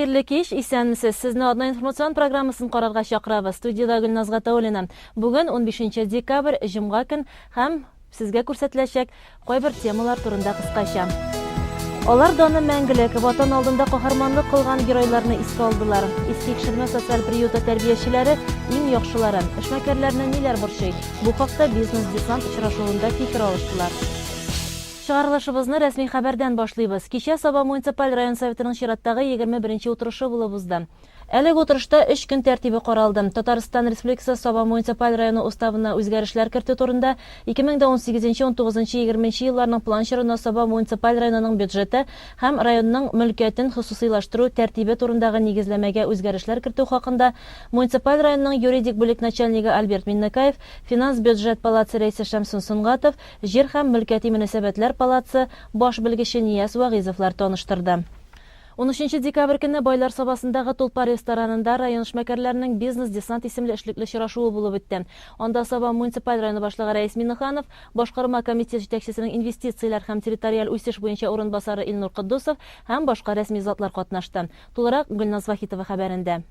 Хәерле кич, исәнмесез. Сезне Адна информацион программасын карарга чакырабыз. Студияда Гөлназ Гатауллина. Бүген 15 декабрь, җомга көн һәм сезгә күрсәтеләчәк кайбер темалар турында кыскача. Алар даны мәңгелек, ватан алдында каһарманлык кылган геройларны искә алдылар. Иске кишермә социаль приюты тәрбиячеләре иң яхшылары, эшмәкәрләрне ниләр борчый? Бу хакта бизнес-десант очрашуында фикер алыштылар. Чыгарылышыбызны рәсми хәбәрдән башлыйбыз. Кичә Саба муниципаль район советының чираттагы 21-нче утырышы булып узды. Әлеге утырышта 3 көн тәртибе каралды. Татарстан Республикасы Саба муниципаль районы уставына үзгәрешләр кертү турында 2018-19-20 елларның план чорына Саба муниципаль районының бюджеты һәм районның мөлкиятен хусусыйлаштыру тәртибе турындагы нигезләмәгә үзгәрешләр кертү хакында муниципаль районның юридик бүлек начальнигы Альберт Миннекаев, финанс бюджет палатасы рәисе Шәмсун Сунгатов, җир һәм мөлкияти мөнәсәбәтләр палатасы баш белгече Нияз Вагызовлар таныштырды. 13 декабрь көнне Байлар Сабасындагы Тулпар ресторанында район эшмәкәрләренең бизнес-десант исемле эшлекле очрашуы булып үтте. Анда Саба муниципаль районы башлыгы Рәис Миннеханов, башкарма комитет җитәкчесенең инвестицияләр һәм территориаль үсеш буенча урынбасары Илнур Кыддусов һәм башка рәсми затлар катнашты. Тулырак Гөлназ Вахитова хәбәрендә.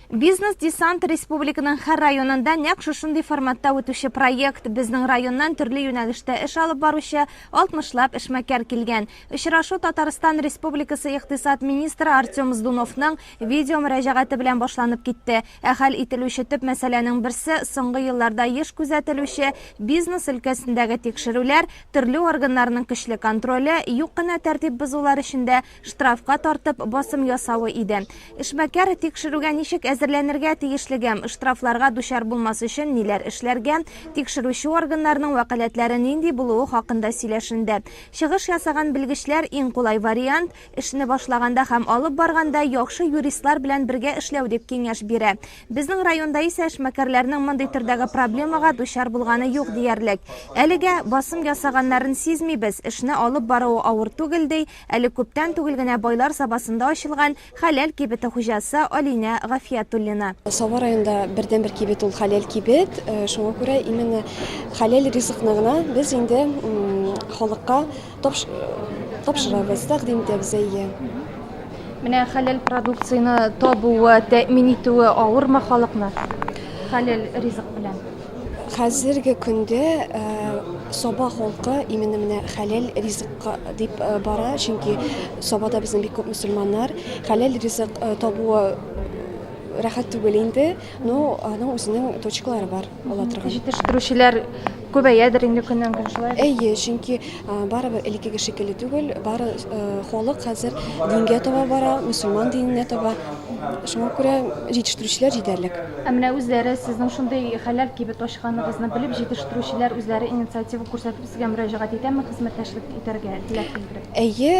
Бизнес-десант республиканың һәр районында нәкъ шушындый форматта үтүче проект. Безнең районнан төрле юнәлештә эш алып баручы 60лап эшмәкәр килгән. Очрашу Татарстан Республикасы икътисад министры Артем Здуновның видео мөрәҗәгате белән башланып китте. Хәл ителүче төп мәсьәләнең берсе соңгы елларда еш күзәтелүче бизнес өлкәсендәге тикшерүләр, төрле органнарның көчле контроле, юк кына тәртип бозулар өчендә штрафка тартып басым ясавы иде. Эшмәкәр тикшерүгә ничек әзерләнергә тиешлегем, штрафларга дучар булмас өчен ниләр эшләргә, тикшерүче органнарның вәкаләтләре нинди булуы хакында сөйләшенде. Чыгыш ясаган белгечләр иң кулай вариант эшне башлаганда һәм алып барганда яхшы юристлар белән бергә эшләү дип киңәш бирә. Безнең районда исә эшмәкәрләрнең мондый төрдәге проблемага дучар булганы юк диярлек. Әлегә басым ясаганнарын сизмибез. Эшне алып баруы авыр түгел ди. Әле күптән түгел генә Байлар Сабасында ачылган хәләл кибете хуҗасы Алина Гафиятуллина. Саба районында бердән-бер кибет ул хәләл кибет. Шуңа күрә именно хәләл ризыкны гына без инде халыкка тапшырабыз, тәкъдим итәбез. Менә хәләл продукцияны табуы, тәэмин итүе авырмы халыкны? Хәләл ризык белән. Хәзерге көндә Саба халкы именно менә хәләл ризыкка дип бара, чөнки Сабада безнең бик күп мөселманнар хәләл ризык табуы рәхәт түгел инде, но аның үзенең точкалары бар ала торган. Җитештерүчеләр күбәядер инде көннән-көн шулай. Әйе, чөнки барыбер элеккеге шикелле түгел, бары халык хәзер дингә таба бара, мөселман диненә таба. Шуңа күрә җитештерүчеләр җитәрлек. Менә үзләре сезнең шундый хәләл кибет ачканыгызны белеп, җитештерүчеләр үзләре инициатива күрсәтеп сезгә мөрәҗәгать итәме, хезмәттәшлек итәргә теләк белдереп? Әйе,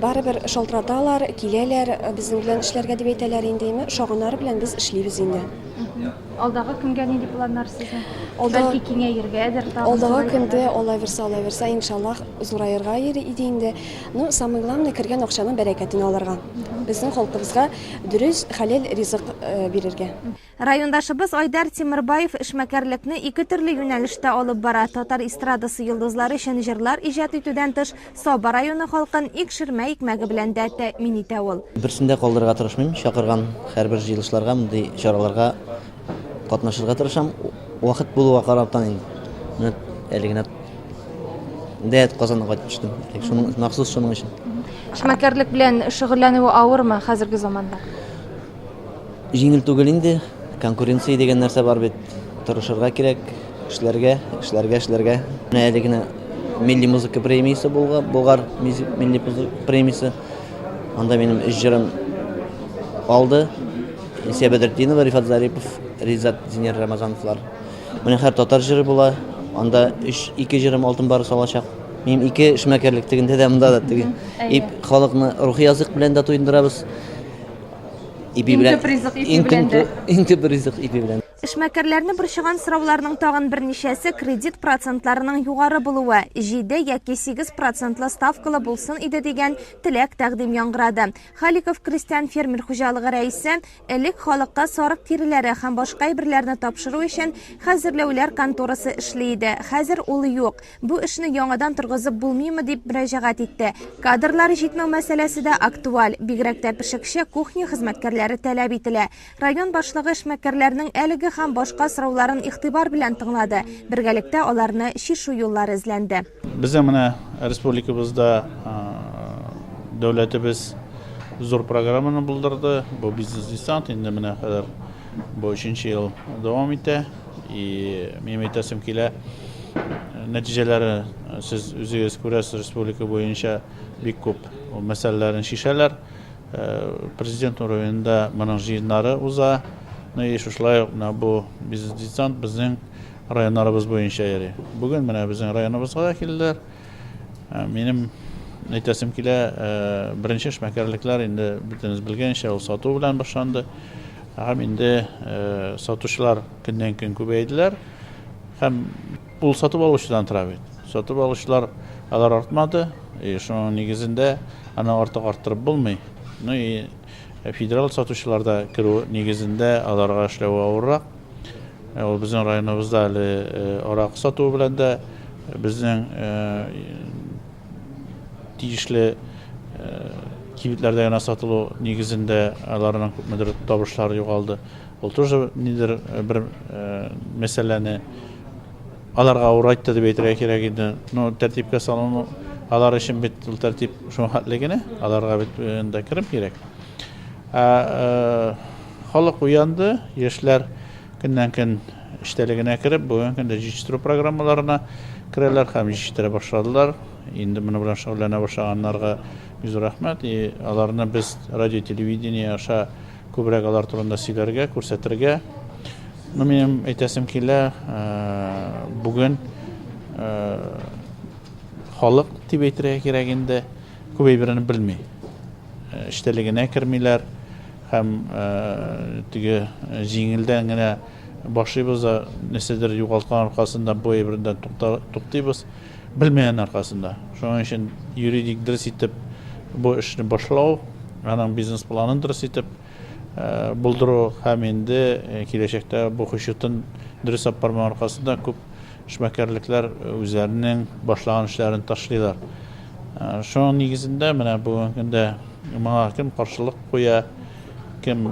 барыбер шалтыраталар, киләләр, безнең белән эшләргә дип әйтәләр инде, шагыннар белән без эшлибез инде. Алдагы көнгә нинди планнар сезнең? Бәлки киңәергәдер тагын. Алдагы көндә алай берсә, иншаллах зураерга иде инде. Ну, самое главное, кергән акчаның бәрәкәтен алырга. Безнең халкыбызга дөрес хәләл ризык бирергә. Райондашыбыз Айдар Тимербаев эшмәкәрлекне ике төрле юнәлештә алып бара. Татар эстрадасы йолдызлары өчен җырлар иҗат итүдән тыш, Саба районы халкын икшермә икмәге белән дә тәэмин итә ул. Берсендә калдырырга тырышмыйм, чакырган һәрбер җыелышларга, мондый чараларга катнашырга тырышам. Вакыт булуга караптан инде әлегенә дәт Казанга кайтып төштем. Шуның махсус шуның өчен. Эшмәкәрлек белән шөгыльләнүе авырмы хәзерге заманда? Җиңел түгел инде. Конкуренция дигән нәрсә бар бит. Тырышырга кирәк, эшләргә. Менә әлегенә милли музыка премиясе булган, милли музыка премиясе. Анда минем 3 җырым алды. Илсия Бәдретдинова, Рифат Зарипов, Ризат Зинер Рамазановлар. Менә һәр татар җыры була. Анда 2 җырым алтын барысы алачак. Минем 2 эшмәкәрлек тегендә дә, монда да теге. Халыкны рухи язык белән дә туендырабыз. Ипи белән. Инде ризык ипи белән. Эшмәкәрләрне борчыган сорауларның тагын берничәсе кредит процентларының югары булуы, 7 яки 8% ставкалы булсын иде дигән теләк тәкъдим яңгырады. Халиков крестьян фермер хуҗалыгы рәисе элек халыкка сарык тиреләре һәм башка әйберләрне тапшыру өчен хәзерләүләр конторасы эшли иде. Хәзер ул юк. Бу эшне яңадан торгызып булмыймы дип мөрәҗәгать итте. Кадрлар җитмәү мәсьәләсе дә актуаль. Бигрәк тә пешекче кухня хезмәткәрләре таләп ителә. Район башлыгы эшмәкәрләрнең әлеге һәм башка сорауларын игътибар белән тыңлады. Бергәлектә аларны чишү юллары эзләнде. Безнең менә республикабызда дәүләтебез зур программаны булдырды. Бу бизнес-десант инде менә хәзер бу 3нче ел дәвам итә. И мин әйтәсем килә, нәтиҗәләре сез үзегез күрәсез, республика буенча бик күп мәсьәләләрен шишәләр. Президент уровенендә моның җыеннары уза. Шулай ук бу бизнес-десант безнең районнарыбыз буенча йөри. Бүген менә безнең районыбызга килделәр. Минем әйтәсем килә, беренче эшмәкәрлекләр инде бөтенез белгәнчә ул сату белән башланды. Һәм инде сатучылар көннән-көн күбәйделәр. Һәм ул сатып алучыдан тора бит. Сатып алучылар алар артмады. Шуның нигезендә аны артык арттырып булмый. Федераль сатучыларда керү нигезендә аларга эшләү авыррак. Ул безнең районыбызда әле арак сату белән дә безнең тиешле кибетләрдә генә сатылу нигезендә аларның күпмедер табышлары югалды. Ул тоже нидер бер мәсьәләне аларга авыр айтты дип әйтергә кирәк иде. Тәртипкә салыну алар өчен бит ул тәртип шуның хәтлегенә, аларга бит инде керем кирәк. Халык уянды, яшьләр көннән-көн эштәлегенә кереп, бүген көндә җитештерү программаларына керәләр һәм җитештерә башладылар. Инде моны белән шөгыльләнә башлаганнарга бик зур рәхмәт. Аларны без радио, телевидение аша күбрәк алар турында сөйләргә, күрсәтергә. Минем әйтәсем килә, бүген халык дип әйтергә кирәк инде күбәйберне белми. Эштәлегенә кермиләр һәм теге җиңелдән генә башлыйбыз, нәрсәдер югалткан аркасында бу әйбердән туктыйбыз, белмәгән аркасында. Шуның өчен юридик дөрес итеп бу эшне башлау, аның бизнес планын дөрес итеп булдыру һәм инде киләчәктә бу хушутын дөрес алып бармау аркасында күп эшмәкәрлекләр үзләренең башлаган эшләрен ташлыйлар. Шуның нигезендә менә бүген көндә моңа кем каршылык куя, кем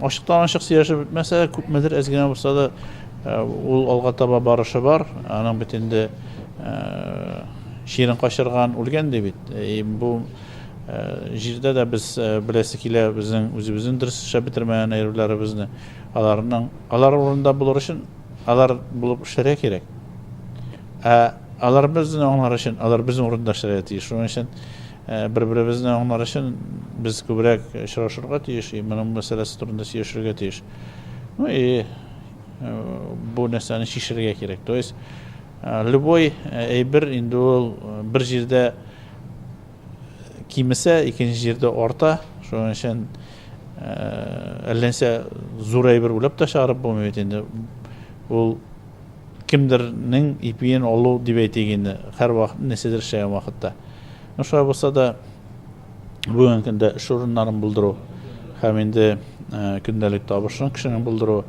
ачыктан-ачык сөйләшеп бетмәсә, күпмедер әзгенә булса да ул алга таба барышы бар. Аның бит инде ширин качырган үлгән ди бит. Бу җирдә дә без беләсе килә безнең үзебезнең дөрес эшләп бетермәгән әйберләребезне алар урында булыр өчен алар булып эшләргә кирәк. Алар безне аңлар өчен алар безнең урында эшләргә тиеш. Шуның өчен бер-беребезне аңлар өчен без күбрәк очрашырга тиеш, моның мәсьәләсе турында сөйләшергә тиеш. Бу нәрсәне шишергә кирәк. То есть любой әйбер инде ул бер җирдә кимесә, икенче җирдә арта. Шуның өчен әлләнсә зур әйбер уйлап та чыгарып булмый бит инде. Ул кимдернең ипиен алу дип әйтегәндә һәр вакыт нәрсәдер эшләгән вакытта. Шулай булса да бүген көндә эш урыннарын булдыру һәм инде көндәлек табышын кешенең булдыру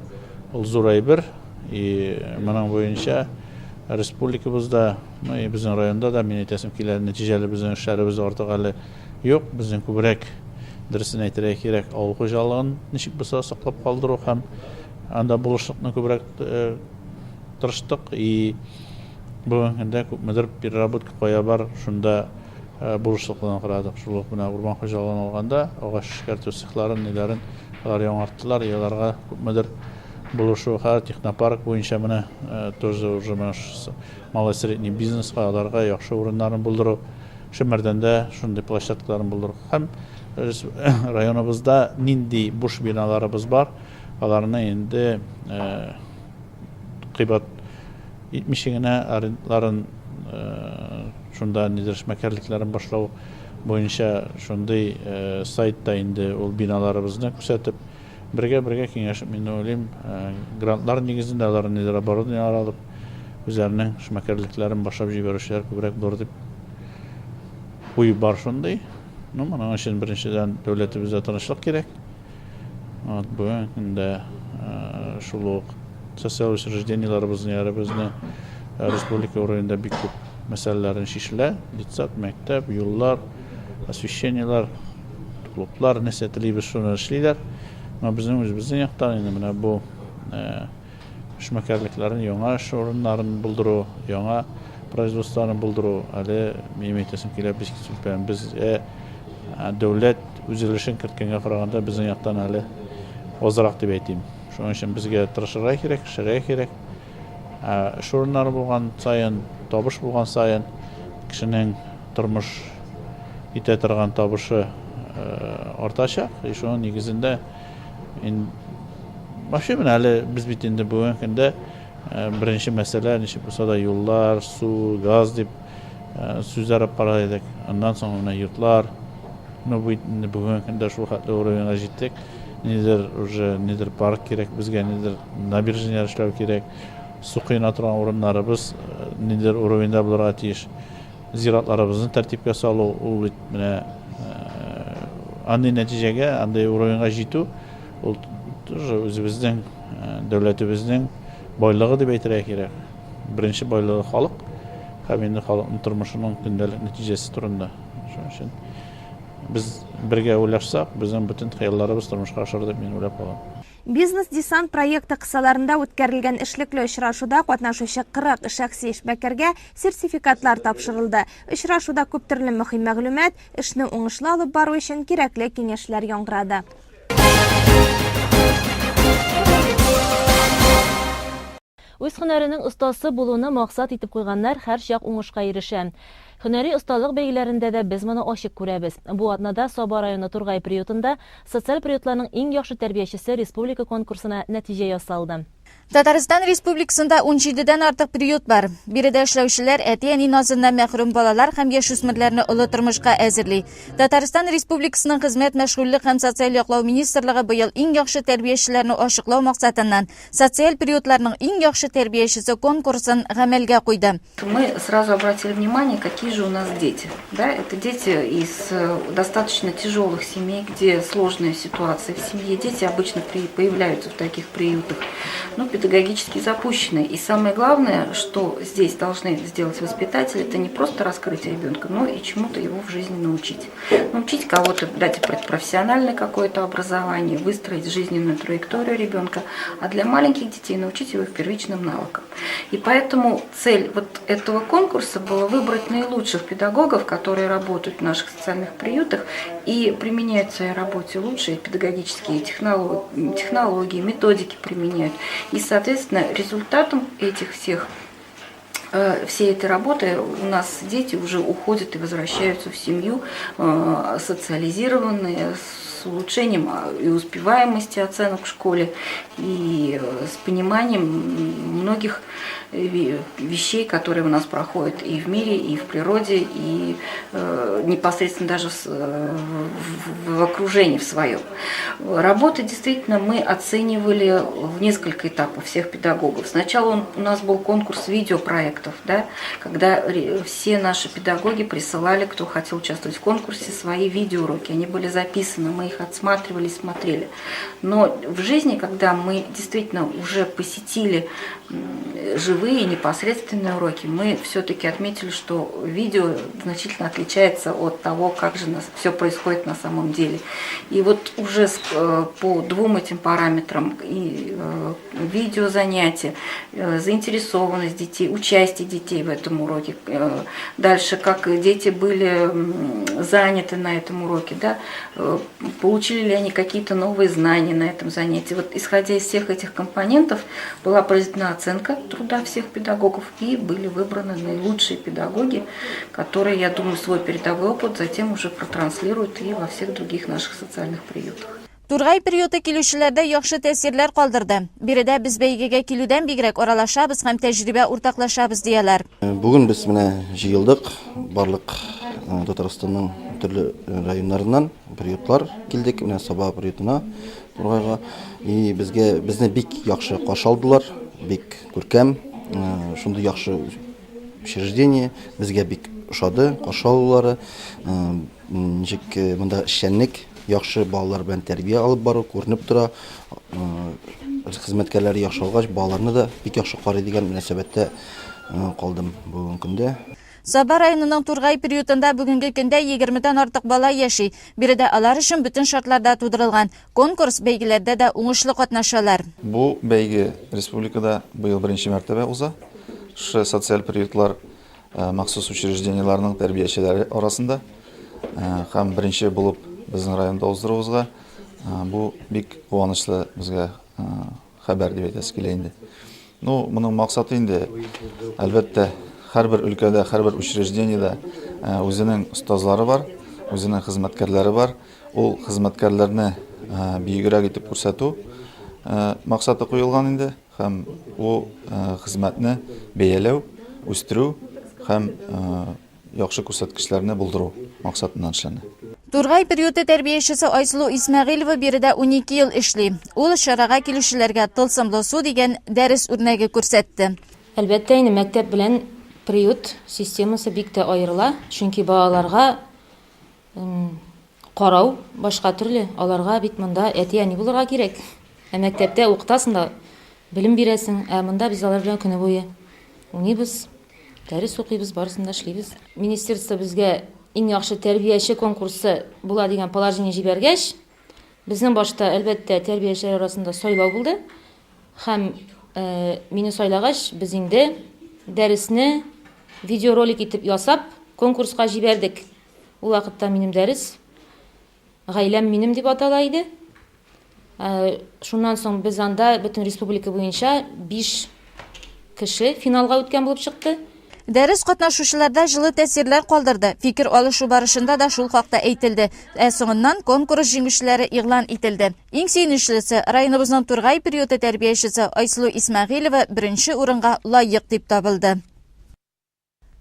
ул зур әйбер. Моның буенча республикабызда, безнең районда да мин әйтәсем килә, нәтиҗәле безнең эшләребез артык әле юк. Безнең күбрәк дөресен әйтергә кирәк, авыл хуҗалыгын ничек булса саклап калдыру һәм анда булышлыкны күбрәк тырыштык. Бүген көндә күпмедер переработка кая бар, шунда булышлыкларын карадык. Шул ук менә урман хуҗалыгын алганда агач эшкәртү цехларын, ниләрен алар яңарттылар, аларга күпмедер булышу һәр технопарк буенча менә тоже уже малый средний бизнеска аларга яхшы урыннарын булдыру, шәһәрдән дә шундый площадкаларын булдыру. Һәм районыбызда нинди буш биналарыбыз бар, аларны инде кыйбат 70 генә арендларын шунда нидер эшмәкәрлекләрен башлау буенча шундый сайтта инде ул биналарыбызны күрсәтеп Бірге кеңешіп, мен ойлаймын, грантлар негізінде алар недер оборудование алып, өзләренең эшмәкәрлекләрен башлап җибәрүчеләр күбрәк булыр дип уй бар шундай. Ну, моның өчен беренчедән дәүләтебездә тынычлык кирәк. Бүгенге көндә шул ук социаль учреждениеләребезне республика уровенда бик күп мәсьәләләрен шишелә. Детсад, мәктәп, юллар, освещениелар, клублар, нәрсә телибез шуны эшлиләр. Безнең яктан инде менә бу эшмәкәрлекләрен, яңа эш урыннарын булдыру, яңа производствоны булдыру, әле мемлекетсен килә без дәүләт үзелешен керткәнгә караганда безнең яктан әле азрак дип әйтим. Шуның өчен безгә тырышырга кирәк, эшләргә кирәк. Эш урыннары булган саен, табыш булган саен, кешенең тормыш итә торган табышы артачак. Шуның нигезендә вообще менә әле без бит инде бүгенге көндә беренче мәсьәлә ничек булса да юллар, су, газ дип сүзләр бара идек. Аннан соң менә йортлар. Бүгенге көндә шул хәтле уровеньга җиттек. Нидер парк кирәк, безгә нидер набережная эшләү кирәк. Су кыйна торган урыннарыбыз нидер уровеньда булырга тиеш. Зиратларыбызны тәртипкә салу, ул бит менә андый нәтиҗәгә, андый уровеньга җитү, ул үзебезнең дәүләтебезнең байлыгы дип әйтергә кирәк. Беренче байлыгы халык, һәм инде халыкның тормышының көндәлек нәтиҗәсе турында. Шуның өчен biz birga o'ylashsak, bizning butun xayollarimiz turmushga oshar deb men o'ylab qolaman. Бизнес-десант проекты кысаларында үткәрелгән эшлекле очрашуда катнашучы 40 шәхси эшмәкәргә сертификатлар тапшырылды. Очрашуда күп төрле мөһим мәгълүмат, эшне уңышлы алып бару өчен кирәкле киңәшләр яңгырады. Үз һөнәренең остасы булуны максат итеп куйганнар һәрчак уңышка ирешә. Һөнәри осталык бәйгеләрендә дә без моны ачык күрәбез. Бу атнада Саба районы Тургай приютында социаль приютларның иң яхшы тәрбиячесе республика конкурсына нәтиҗә ясалды. Татарстан Республикасында 17дән артык приют бар. Биредә эшләүчеләр әти-әни назыннан мәхрүм балалар һәм яшүсмерләрне олы тормышка әзерли. Татарстан Республикасының хезмәт, мәшгульлек һәм социаль яклау министрлыгы быел иң яхшы тәрбиячеләрне ачыклау максатыннан социаль приютларның иң яхшы тәрбиячесе конкурсын гамәлгә куйды. Мы сразу обратили внимание, какие же у нас дети. Да, это дети из достаточно тяжелых семей, где сложная ситуация в семье. Дети обычно появляются в таких приютах, педагогически запущенные. И самое главное, что здесь должны сделать воспитатели, это не просто раскрыть ребенка, но и чему-то его в жизни научить. Научить кого-то, дать профессиональное какое-то образование, выстроить жизненную траекторию ребенка, а для маленьких детей научить его их первичным навыкам. И поэтому цель вот этого конкурса была выбрать наилучших педагогов, которые работают в наших социальных приютах и применяют в своей работе лучшие педагогические технологии, методики применяют. И, соответственно, результатом всей этой работы у нас дети уже уходят и возвращаются в семью социализированные, с улучшением и успеваемости оценок в школе, и с пониманием многих вещей, которые у нас проходят и в мире, и в природе, и непосредственно даже в окружении в своем. Работы действительно мы оценивали в несколько этапов всех педагогов. Сначала у нас был конкурс видеопроектов, да, когда все наши педагоги присылали, кто хотел участвовать в конкурсе, свои видеоуроки. Они были записаны, мы их отсматривали, смотрели. Но в жизни, когда мы действительно уже посетили живые непосредственные уроки, мы все-таки отметили, что видео значительно отличается от того, как же все происходит на самом деле. И вот уже по двум этим параметрам, и видео занятия, заинтересованность детей, участие детей в этом уроке, дальше как дети были заняты на этом уроке, да, получили ли они какие-то новые знания на этом занятии. Вот исходя из всех этих компонентов была произведена оценка труда всех педагогов, и были выбраны наилучшие педагоги, которые, я думаю, свой передовой опыт затем уже протранслируют и во всех других наших социальных приютах. Тургай приюты килүчеләрдә яхшы тәэсирләр калдырды. Биредә без бәйгегә килүдән бигрәк аралашабыз һәм тәҗрибә уртаклашабыз дияләр. Бүген без менә җыелдык. Барлык Татарстанның төрле районнарыннан приютлар килдек, менә Саба приютына Тургайга. И безне бик яхшы каршы алдылар, бик күркәм, шундый яхшы учреждение, безгә бик ошады, каршы алулары, ничек монда эшчәнлек, яхшы балалар белән тәрбия алып бару күренеп тора. Хезмәткәрләре яхшы алгач, балаларны да бик яхшы карый дигән мөнәсәбәттә калдым бүгенге көндә. Саба районының Тургай приютында бүгенге көндә 20-дән артык бала яши. Биредә алар өчен бүтән шартларда тудырылган конкурс бәйгеләрдә дә уңышлы катнашалар. Бу бәйге республикада быел беренче мәртәбә уза. Шы социаль приютлар махсус учреждениеләрнең тәрбиячеләре арасында һәм беренче булып безнең районда уздырыбызга бу бик куанычлы безгә хәбәр дип әйтәсе килә инде. Ну, моның максаты инде әлбәттә һәрбер өлкәдә, һәрбер учреждениедә үзенең остазлары бар, үзенең хезмәткәрләре бар. Ул хезмәткәрләрне биегрәк итеп күрсәтү максаты куелган инде һәм ул хезмәтне бәяләү, үстерү һәм яхшы күрсәткечләрне булдыру максатыннан эшләнә. Тургай приюты тәрбиячесе Айсылу Исмәгыйлова биредә 12 ел эшли. Ул шарага килүчеләргә тылсымлы су дигән дәрес үрнәге күрсәтте. Әлбәттә, инде мәктәп белән приют системасы бик тә аерыла, чөнки балаларга карау башка төрле, аларга бит монда әти-әни булырга кирәк. Мәктәптә укытасың да, белем бирәсең, монда без алар белән көне буе уйныйбыз, дәрес укыйбыз, барысын да эшлибез. Министерство безгә иң яхшы тәрбияче конкурсы була дигән положение җибәргәч, безнең башта әлбәттә тәрбиячеләр арасында сайлау булды. Һәм мине сайлагач, без инде дәресне видеоролик итеп ясап, конкурска җибәрдек. Ул вакытта минем дәрес гаиләм минем дип атала иде. Шуннан соң без анда бөтен республика буенча 5 кеше финалга үткән булып чыкты. Дәрес катнашучыларда җылы тәэсирләр калдырды. Фикер алышу барышында да шул хакта әйтелде. Соңыннан конкурс җиңүчеләре игълан ителде. Иң сөенечлесе районыбызның Тургай приюты тәрбиячесе Айсылу Исмәгыйлова беренче урынга лаек дип табылды.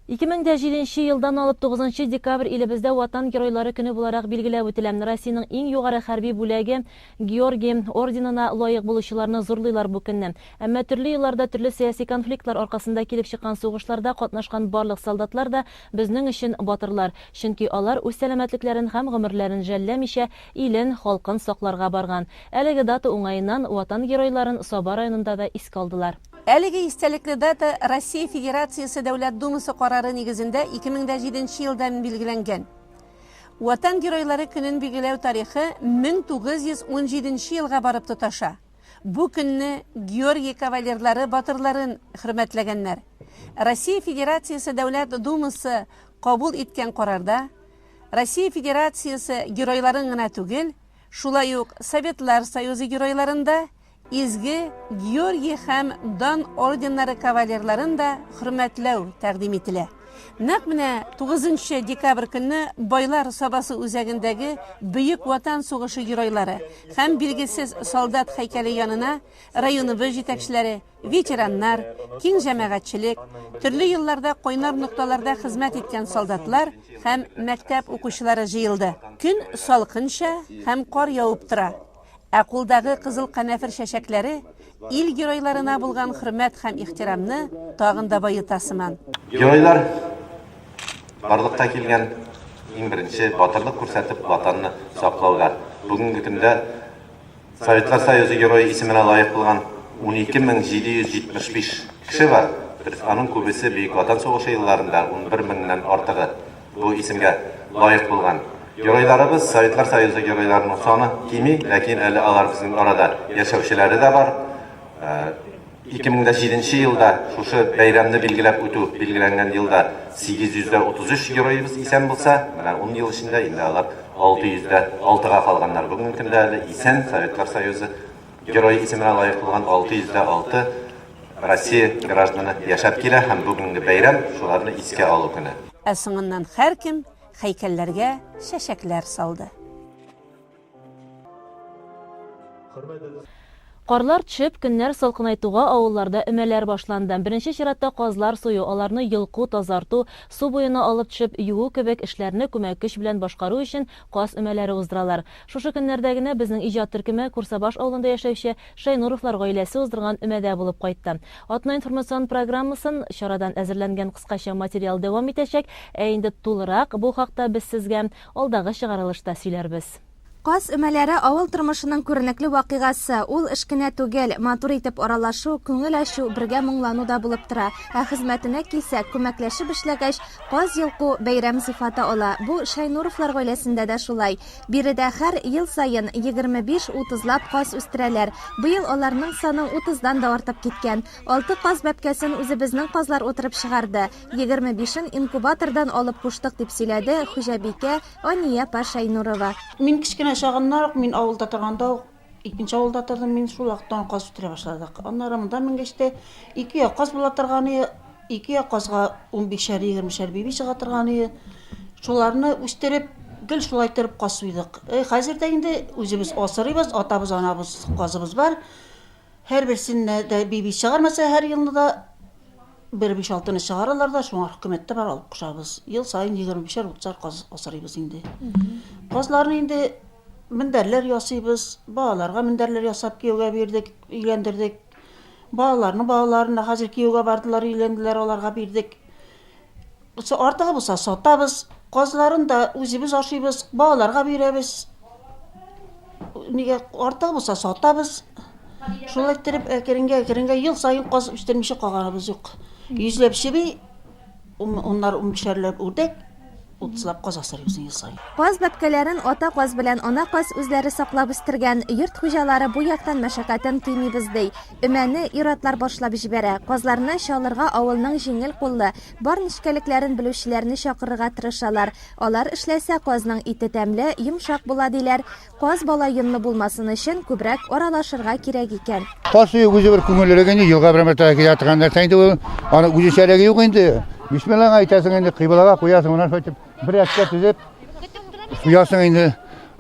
2007 елдан алып 9 декабрь илебездә Ватан геройлары көне буларак билгеләп үтелә. Россиянең иң югары хәрби бүләге Георгий орденына лаек булучыларны зурлыйлар бу көнне. Әмма төрле елларда төрле сәяси конфликтлар аркасында килеп чыккан сугышларда катнашкан барлык солдатлар да безнең өчен батырлар. Чөнки алар үз сәламәтлекләрен һәм гомерләрен жәлләмичә илен, халкын сакларга барган. Әлеге дата уңаеннан Ватан геройларын Саба районында да искә алдылар. Әлеге истәлекле дата Россия Федерациясы Дәүләт Думасы карары нигезендә 2007 елдан билгеләнгән. Ватан геройлары көнен билгеләү тарихы 1917 елга барып тоташа. Бу көнне Георгий кавалерлары батырларын хөрмәтләгәннәр. Россия Федерациясы Дәүләт Думасы кабул иткән карарда Россия Федерациясы геройларын гына түгел, шулай ук Советлар Союзы геройларында изге Георгий һәм Дан орденнары кавалерларын да хөрмәтләү тәкъдим ителә. Нәкъ менә 9 декабрь көнне Байлар Сабасы үзәгендәге Бөек Ватан сугышы геройлары һәм билгесез солдат һәйкәле янына районыбыз җитәкчеләре, ветераннар, киң җәмәгатьчелек, төрле елларда кайнар нокталарда хезмәт иткән солдатлар һәм мәктәп укучылары җыелды. Көн салкынча һәм кар яуып тора. Кулдагы кызыл канәфер чәчәкләре ил геройларына булган хөрмәт һәм ихтирамны тагын да байыта сыман. Геройлар барлыкка килгән иң беренче батырлык күрсәтеп ватанны саклауга. Бүгенге көндә Советлар Союзы герое исеменә лаек булган 12775 кеше бар. Аның күбесе Бөек Ватан сугышы елларында 11 меңнән артыгы бу исемгә лаек булган. Геройларыбыз Советлар Союзы геройларының саны кими, ләкин әле алар безнең арада яшәүчеләре дә бар. 2007 елда шушы бәйрәмне билгеләп үтү билгеләнгән елда 833 героебыз исән булса, менә 10 ел эчендә инде алар 606-га калганнар. Бүгенге көндә әле исән Советлар Союзы герой исеменә лаек булган 606 Россия гражданы яшәп килә һәм бүгенге бәйрәм шуларны искә алу көне. Соңыннан һәркем һәйкәлләргә чәчәкләр салды. Карлар төшеп, көннәр салкынайтуга авылларда өмәләр башланды. Беренче чиратта казлар сою, аларны йолку, тазарту, су буена алып төшеп, юу кебек эшләрне күмәк көч белән башкару өчен каз өмәләре уздыралар. Шушы көннәрдә генә безнең иҗат төркеме Курсабаш авылында яшәүче Шайнуровлар гаиләсе уздырган өмәдә булып кайтты. Атна информацион программасын чарадан әзерләнгән кыскача материал дәвам итәчәк, ә инде тулырак бу хакта без сезгә алдагы чыгарылышта сөйләрбез. Каз өмәләре авыл тормышының күренекле вакыйгасы. Ул эш кенә түгел, матур итеп аралашу, күңел ачу, бергә моңлану да булып тора. Ә хезмәтенә килсәк, күмәкләшеп эшләгәч, каз йолку бәйрәм сыйфаты ала. Бу Шайнуровлар гаиләсендә дә шулай. Биредә һәр ел сайын 25-30 лап каз үстерәләр. Быел аларның саны 30дан да артып киткән. 6 каз бәбкәсен үзебезнең казлар утырып чыгарды. 25-ен инкубатордан алып куштык дип сөйләде хуҗабикә Ания Шайнурова. Мин шағыннар, мен ауылда тұрғанда, екінші ауылда тұрдым, мен шул ақтан қаз үтіре башладық. Аннары мында мен кеште 2 қаз бола тұрғаны, 2 қазға 15-20 бейбі шыға тұрғаны, шуларны үстеріп, гіл шулай тұрып қаз үйдік. Қазірде енді өзіміз осырыбыз, атабыз, анабыз, қазыбыз бар. Әр бірсіне де бейбі шығармаса, әр елінде бір 5-6-ны шығаралар да, шуңар хүкіметті бар алып құшабыз. Ел сайын 25-30 қаз осырыбыз енді. Қазларын енді міндерлер ясыйбыз, балаларға міндерлер ясап күйеуге бердік, үйлендірдік. Балаларына қазір күйеуге бардылар, үйленділер, оларға бердік. Артығы болса сатабыз, қазларын да өзіміз ашыйбыз, балаларға береміз. Артығы болса сатабыз. Шулай еттеріп, әкерінге ел сайын қаз үстермеші қағанымыз жоқ. Yüzlep şebi, onlar 15'lerle ördek, 30'lap kaz asarıyorsun yıl sayın. Каз бәбкәләрен ата каз белән ана каз үзләре саклап үстергән. Йорт хуҗалары бу яктан мәшәкатен тыймыйбыз ди. Өмәне иратлар башлап җибәрә. Казларны чалырга авылның җиңел куллы, бар нечкәлекләрен белүчеләрне чакырырга тырышалар. Алар эшләсә казның ите тәмле, йомшак була диләр. Каз бала йонлы булмасын өчен күбрәк аралашырга кирәк икән. Каз үзе бер күңелләргә елга бер мәтәгә киләткәндә тәйде ул. Аны үзешәргә юк инде. Бисмилlah айтасың инде кыйблага куясың, унан соң bir әскә төзеп, суясың инде,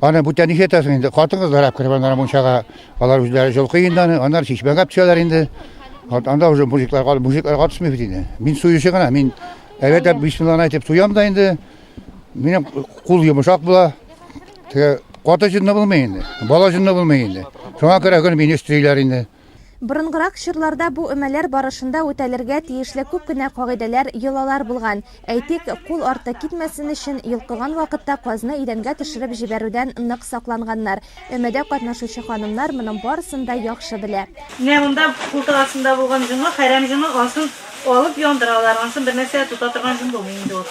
аны бүтән ишетәсің инде, қатын қызлар әп кіріп, анар мұншаға, алар үзләре жол қиынданы, анар шешмәгә төшәләр инде, анда уже мужиклар қатысмый бит инде. Мин суюшы гына, мин әвәтә бисмиллahны айтып суям да инде, минем кул йомшак була, қаты жынны булмый инде, бала жынны булмый инде. Шуңа күрә мин өстериләр инде. Борынгырак чорларда бу өмәләр барышында үтәлергә тиешле күп кенә кагыйдәләр, йолалар булган. Әйтик, кул арты китмәсен өчен йылкыган вакытта казны идәнгә төшереп җибәрүдән нык сакланганнар. Өмәдә катнашучы ханымнар моның барысын да яхшы белә. Менә монда култыгасында булган җыңы, хәрәм җыңы асын алып яндыралар, асын бер нәрсә тута торган җың булмый инде ул.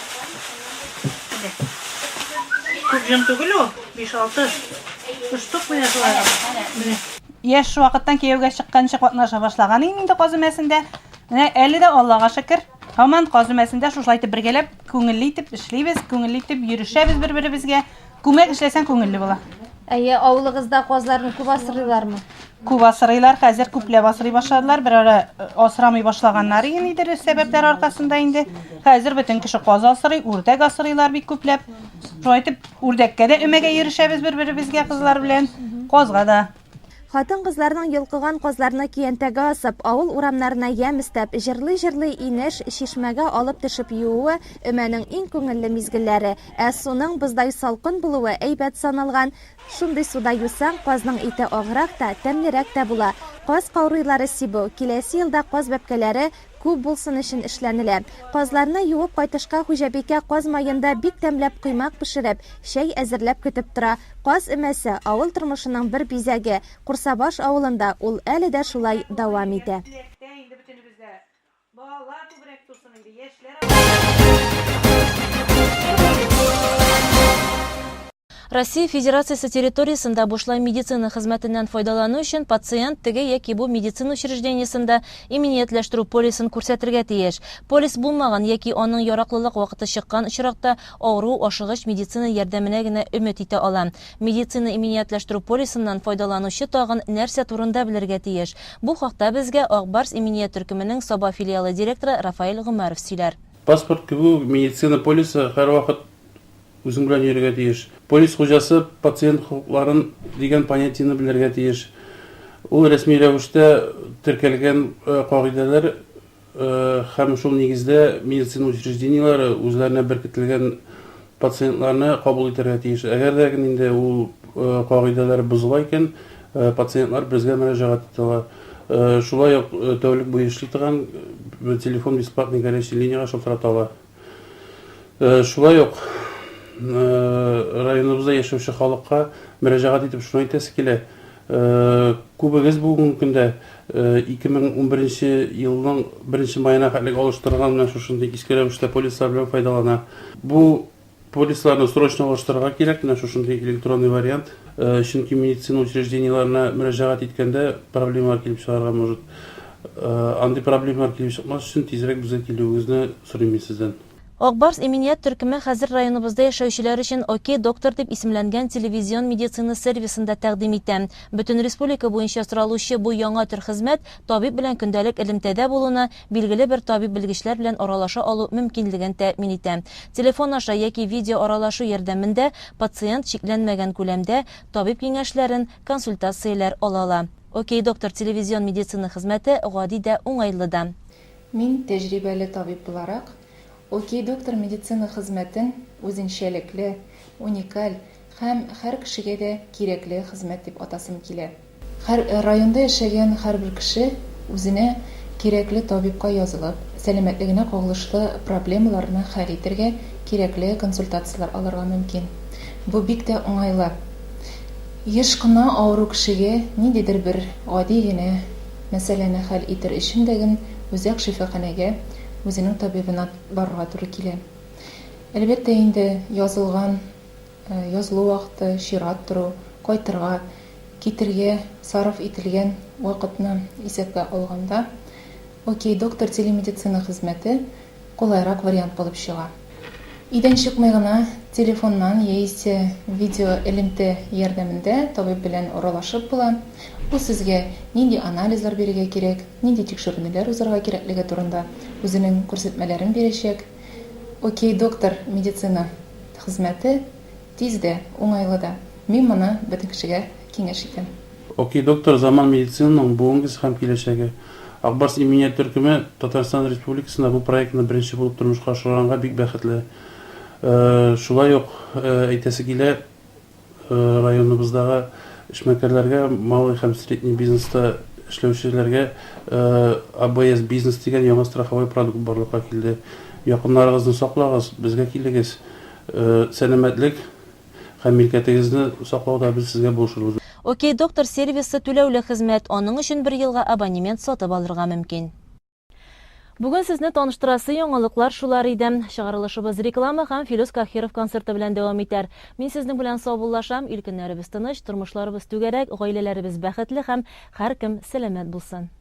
Күп җың түгел ул, 5-6 штук менә шулай. Яш вакыттан кияүгә чыкканчы катнаша башлаган инде каз өмәсендә. Менә әле дә Аллага шөкер, һаман каз өмәсендә шулай итеп бергәләп, күңелле итеп эшлибез, күңелле итеп йөрешәбез бер-беребезгә. Күмәк эшләсәң күңелле була. Әйе, авылыгызда казларны күп асрыйлармы? Күп асрыйлар, хәзер күпләп асрый башладылар. Бер ара асрамый башлаганнар иде сәбәпләр аркасында инде. Хәзер бөтен кеше каз асрый, үрдәк асрыйлар бик күпләп. Шулай итеп үрдәккә дә өмәгә йөрешәбез бер-беребезгә кызлар белән, казга да. Хатын-кызларның йылкыган казларны киянтәгә асып, авыл урамнарына ям истәп, җырлый-җырлый инеш чишмәгә алып төшеп юуы өмәнең иң күңелле мизгелләре. Ә суның быздай салкын булуы әйбәт саналган. Шундый суда юсаң, казның ите аграк та, тәмлерәк тә була. Каз каурыйлары сибу, киләсе елда каз бәбкәләре күп булсын өчен эшләнелә. Казларны юып кайтышка хуҗабикә каз майында бик тәмләп кыймак пешереп, чәй әзерләп көтеп тора. Каз өмәсе авыл тормышының бер бизәге. Курсабаш авылында ул әле дә шулай дәвам итә. Россия Федерациясы территориясында бушлай медицина хезмәтеннән файдалану өчен пациент теге яки бу медицина учреждениесендә иминиятләштерү полисын күрсәтергә тиеш. Полис булмаган яки аның яраклылык вакыты чыккан очракта авыру ашыгыч медицина ярдәменә генә өмет итә ала. Медицина иминиятләштерү полисыннан файдаланучы тагын нәрсә турында белергә тиеш. Бу хакта безгә Акбарс иминият төркеменең Саба филиалы директоры Рафаил Гумаров сөйләр. Паспорт кебу медицина полисы һәр вакыт үзең белән йөрергә тиеш. Полис хуҗасы пациент хукукларын дигән понятиене белергә тиеш. ул рәсми рәвештә теркәлгән кагыйдәләр һәм шул нигездә медицина учреждениеләре үзләренә беркетелгән пациентларны кабул итәргә тиеш. Әгәр дә инде ул кагыйдәләр бозыла икән, пациентлар безгә мөрәҗәгать итәләр. Шулай ук тәүлек буе эшли торган телефон бесплатный горячий линияга шалтыраталар. Шулай ук районыбызда яшәүче халыкка мөрәҗәгать итеп шуны әйтәсе килә. Күбегез бүгенге көндә 2011 елның 1 маена хәтлек алыштырган менә шушындый иске рәвештә полислар белән файдалана. Бу полисларны срочно алыштырырга кирәк, менә шушындый электронный вариант. Чөнки медицина учреждениеларына мөрәҗәгать иткәндә проблемалар килеп чыгарга может. Андый проблемалар килеп чыкмас өчен тизрәк безгә килүегезне сорыйм сездән. Акбарс иминiyat төркеме хәзер районыбызда яшәүчеләр өчен «Окей, доктор» дип исемләнгән телевизион медицина сервисында тәкъдим итә. Бөтен республика буенча соралучы бу яңа төр хезмәт табиб белән көндәлек элемтәдә булуына, билгеле бер табиб белгечләр белән аралаша алу мөмкинлеген тәэмин итә. Телефон аша яки видео аралашу ярдәмендә пациент шикләнмәгән күләмдә табиб киңәшләрен, консультацияләр ала ала. «Окей, доктор» телевизион медицина хезмәте гади дә уңайлы да. Мин тәҗрибәле табиб буларак, «Окей, доктор» медицина хезмәтен үзенчәлекле, уникаль һәм һәр кешегә дә кирәкле хезмәт дип атасым килә. Һәр районда яшәгән һәрбер кеше үзенә кирәкле табибка язылып, сәламәтлегенә кагылышлы проблемаларны хәл итәргә кирәкле консультациялар алырга мөмкин. Бу бик тә уңайлы. Еш кына авыру кешегә ниндидер бер гади генә мәсьәләне хәл итер өчен дә үзәк шифаханәгә үзенең табибына барырга туры килә. Әлбәттә инде язылган, язылу вакыты, чират тору, кайтырга, китергә сарыф ителгән вакытны исәпкә алганда, «Окей, доктор» телемедицина хезмәте кулайрак вариант булып чыга. Идән чыкмый гына телефоннан яисә видео элемтә ярдәмендә табиб белән аралашып була. Ул сезгә нинди анализлар бирергә кирәк, нинди тикшеренүләр узарга кирәклеге турында үзенең күрсәтмәләрен бирәчәк. «Окей, доктор» медицина хезмәте тиздә, уңайлы да. Мин моны бөтен кешегә киңәш итәм. «Окей, доктор» заман медицинаның бүгенге һәм киләчәге. Акбарс иминiyat төркеме Татарстан Республикасында бу проектны беренче булып тормышка ашырганга бик бәхетле. Шулай ук әйтәсе килә, районыбыздагы эшмәкәрләргә, малый һәм средний бизнеста эшләүчеләргә АБС бизнес дигән яңа страховой продукт барлыкка килде. Якыннарыгызны саклагыз, безгә килегез. Сәламәтлек һәм милкәтегезне саклауда без сезгә булышырбыз. «Окей, доктор» сервисы түләүле хезмәт, аның өчен 1 елга абонемент сатып алырга мөмкин. Бүген сезне таныштырасы яңалыклар шулар иде. Чыгарылышыбыз реклама һәм Филус Кахиров концерты белән дәвам итәр. Мин сезнең белән саубуллашам, илкеннәребез тыныч, тормышларыбыз түгәрәк, гаиләләребез бәхетле һәм һәркем сәламәт булсын.